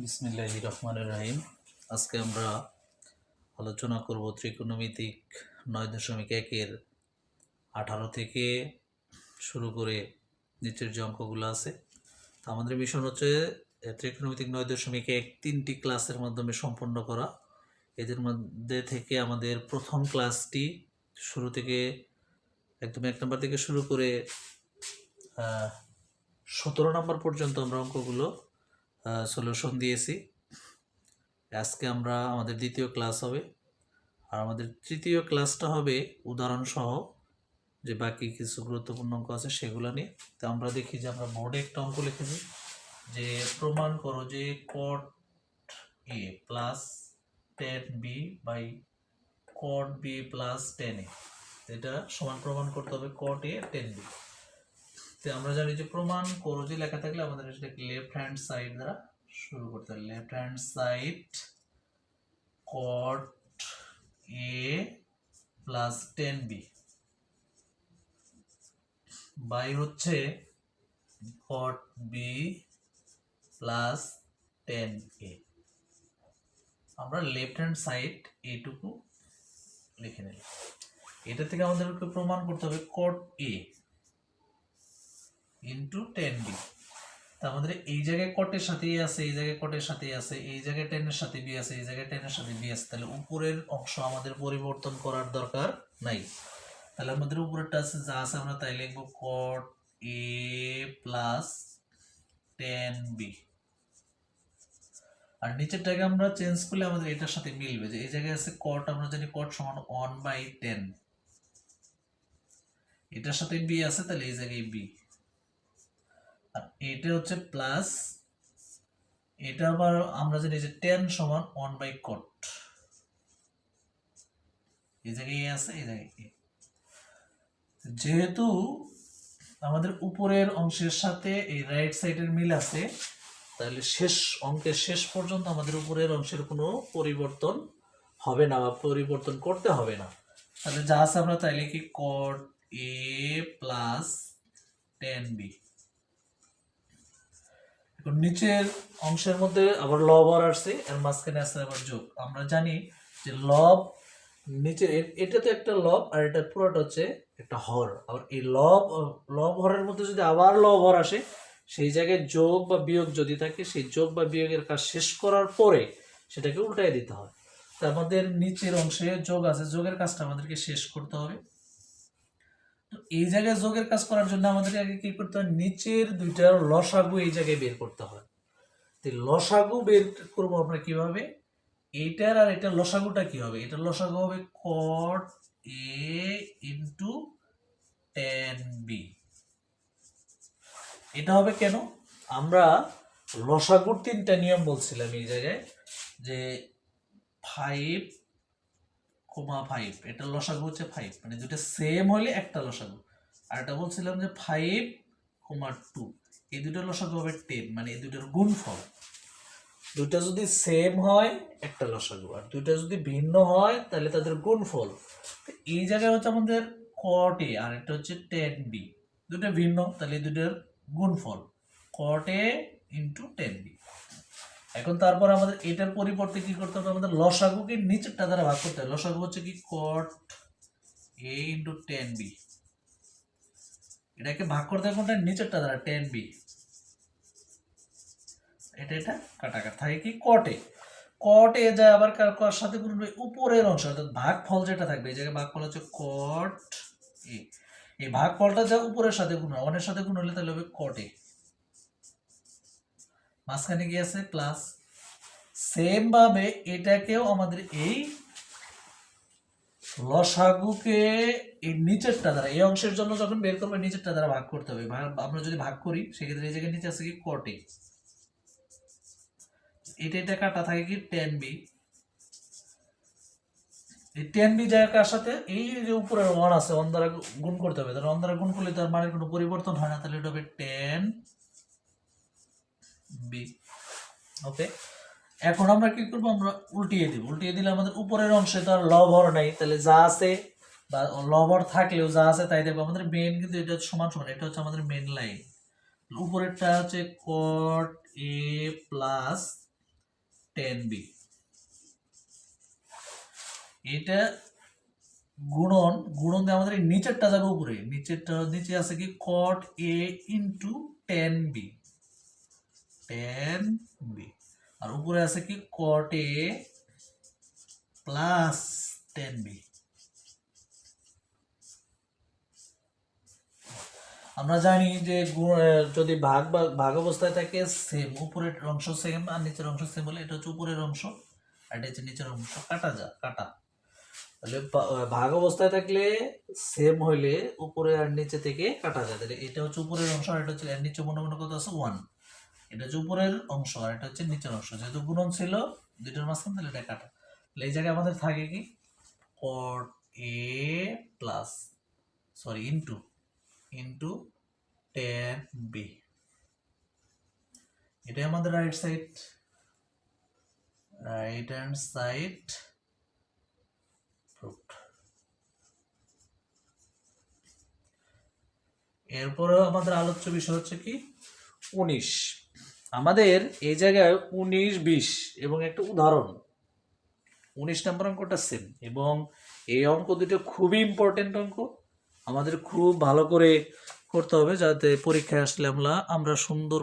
বিসমিল্লাহির রহমানির রহিম। আজকে আমরা আলোচনা করব ত্রিকোণমিতিক 9.1-এর 18 থেকে শুরু করে নিচের যে অঙ্কগুলো আছে। তো আমাদের মিশন হচ্ছে ত্রিকোণমিতিক 9.1 3টি ক্লাসের মাধ্যমে সম্পন্ন করা। এদের মধ্যে থেকে আমাদের প্রথম ক্লাসটি শুরু থেকে একদম 1 নম্বর থেকে শুরু করে 17 নম্বর পর্যন্ত আমরা অঙ্কগুলো সলিউশন দিয়েছি। আজকে আমরা আমাদের দ্বিতীয় ক্লাস হবে, আর আমাদের তৃতীয় ক্লাসটা হবে উদাহরণ সহ যে বাকি কিছু গুরুত্বপূর্ণ অঙ্ক আছে সেগুলো নিয়ে। তো আমরা দেখি যে আমরা বোর্ডে একটা অঙ্ক লিখেছি যে প্রমাণ করো যে cot a plus 10b by cot b plus 10a, এটা সমান প্রমাণ করতে হবে cot a 10b। তো আমরা জানি যে প্রমাণ করো যে লেখা থাকলে আমাদের সেটাকে লেফট হ্যান্ড সাইড দ্বারা শুরু করতে হবে। Left hand side cot a plus 10b by হচ্ছে cot b প্লাস 10a। আমরা লেফট হ্যান্ড সাইড এইটুকু লিখে নিলাম। এটা থেকে আমাদেরকে প্রমাণ করতে হবে cot a ইন্টু 10b। তা আমাদের এই জায়গায় কটের সাথেই আছে, এই জায়গায় কটের সাথেই আছে, এই জায়গায় 10 এর সাথে b আছে, এই জায়গায় 10 এর সাথে b আছে। তাহলে উপরের অংশ আমাদের পরিবর্তন করার দরকার নাই। তাহলে আমাদের উপরেরটা আছে যা আছে আমরা তাই লিখবো cot a প্লাস 10b। আর নিচেরটাকে আমরা চেঞ্জ করলে আমাদের এটার সাথে মিলবে, যে এই জায়গায় আছে cot, আমরা জানি cot সমান 1/10, এটার সাথে b আছে তাহলে এই জায়গায় b, আর এটা হচ্ছে প্লাস, এটা আবার আমরা জানি যে 10 সমান 1/cot, এই জায়গায় a আছে, এই জায়গায় a। যেহেতু আমাদের উপরের অংশের সাথে এই রাইট সাইডের মিল আছে, তাহলে শেষ অঙ্কের শেষ পর্যন্ত আমাদের উপরের অংশের কোনো পরিবর্তন হবে না বা পরিবর্তন করতে হবে না। তাহলে যা আছে আমরা তাই লিখি cot a প্লাস 10b। এখন নিচের অংশের মধ্যে আবার লব আর আসছে, এর মাঝখানে আছে আবার যোগ। আমরা জানি যে লব নিচে এটা তো একটা লব, আর এটা পুরোটা হচ্ছে একটা হর। আর এই লব হরের মধ্যে যদি আবার লব হর আসে, সেই জায়গায় যোগ বা বিয়োগ যদি থাকে, সেই যোগ বা বিয়োগের কাজ শেষ করার পরে সেটাকে উল্টাই দিতে হয়। তো আমাদের নিচের অংশে যোগ আছে, যোগের কাজটা আমাদেরকে শেষ করতে হবে। তো এই জায়গায় যোগের কাজ করার জন্য আমাদেরকে আগে কি করতে হয়, নিচের দুইটার লসাগু এই জায়গায় বের করতে হয়। তো লসাগু বের করবো আমরা কিভাবে, এইটার আর এটার লসাগুটা কি হবে, এটার লসাগু হবে cot a ইন্টু 10b। এটা হবে কেন, আমরা লসাগুর 3টা নিয়ম বলছিলাম এই জায়গায়, যে 5,5, এটা লসাগু হচ্ছে 5, মানে দুটো সেম হলে একটা লসাগু। আর এটা বলছিলাম যে 5,2, এই দুটো লসাগু হবে 10, মানে এই দুটোর গুণফল। দুইটা যদি সেম হয় একটা লসাগু, আর দুইটা যদি ভিন্ন হয় তাহলে তাদের গুণফল। এই জায়গায় হচ্ছে আমাদের cot a আর এটা হচ্ছে 10b, দুটো ভিন্ন, তাহলে এই দুটোর গুণফল cot a ইন্টু 10b। এখন তারপর আমাদের এটার পরিবর্তে কি করতে হবে, আমাদের লসাগুকে নিচেরটা দ্বারা ভাগ করতে হবে। লসাগু হচ্ছে কি cot a ইন্টু 10b, এটাকে ভাগ করতে হবে কোনটা, নিচেরটা দ্বারা 10b। এটা কাটাকাট থাকে কি cot a যায় আবার কার সাথে গুণ হবে, উপরের অংশ, অর্থাৎ ভাগফল যেটা থাকবে, এই জায়গায় ভাগফল হচ্ছে cot a, এই ভাগফলটা যা উপরের সাথে গুণ হয়, অনের সাথে গুণ হলে তাহলে হবে cot a, মাঝখানে কি আছে প্লাস। সেম ভাবে এটাকেও আমাদের এই লসাগুকে এই নিচেরটা দ্বারা, এই অংশের জন্য যখন বের করবে নিচেরটা দ্বারা ভাগ করতে হবে। আমরা যদি ভাগ করি সেক্ষেত্রে এই জায়গায় নিচে আছে কি cot a, এটা কাটা থাকে কি 10b, এই 10b জায়গার সাথে এই যে উপরের 1 আছে 1 দ্বারা গুণ করতে হবে। তাহলে 1 দ্বারা গুণ করলে তার মানের কোনো পরিবর্তন হয় না, তাহলে এটা হবে 10b। ওকে, এখন আমরা কি করব, আমরা উল্টিয়ে দিব। উল্টিয়ে দিলে আমাদের উপরের অংশে তো আর লব হর নাই, তাহলে যা আছে বা লব হর থাকলেও যা আছে তাই দেখবো। আমাদের মেন কিন্তু এটা সমান সমান, এটা হচ্ছে আমাদের মেন লাইন। উপরেরটা হচ্ছে cot a প্লাস 10b। এটা গুণন গুণন দিয়ে আমাদের এই নিচেরটা যাবে উপরে, নিচে আছে কি cot a into 10b, 10b, আর উপরে আছে কি cot a প্লাস 10b। আমরা জানি যে যদি ভাগ অবস্থায় থাকে সেম, উপরের অংশ সেম আর নিচের অংশ সেম হলে এটা হচ্ছে উপরের অংশ আর এটা হচ্ছে নিচের অংশ, কাটা তাহলে ভাগ অবস্থায় থাকলে সেম হইলে উপরে আর নিচে থেকে কাটা যায়। তাহলে এটা হচ্ছে উপরের অংশ আর এটা হচ্ছে এর নিচে মনে কত আছে 1, এটা হচ্ছে উপরের অংশ আর এটা হচ্ছে নিচের অংশ, যেহেতু গুণন ছিল দুইটার মাঝখানে তাহলে এটা কাটা। তাহলে এই জায়গায় আমাদের থাকে কি cot a plus into 10b, এটাই আমাদের রাইট হ্যান্ড সাইড প্রুফড। এরপরেও আমাদের আলোচ্য বিষয় হচ্ছে কি 19। আমাদের এই জায়গায় 19, 20 এবং একটা উদাহরণ 19 নম্বর অঙ্কটা সেম, এবং এই অঙ্ক দুটো খুবই ইম্পর্টেন্ট অঙ্ক, আমাদের খুব ভালো করে করতে হবে যাতে পরীক্ষায় আসলে আমরা সুন্দর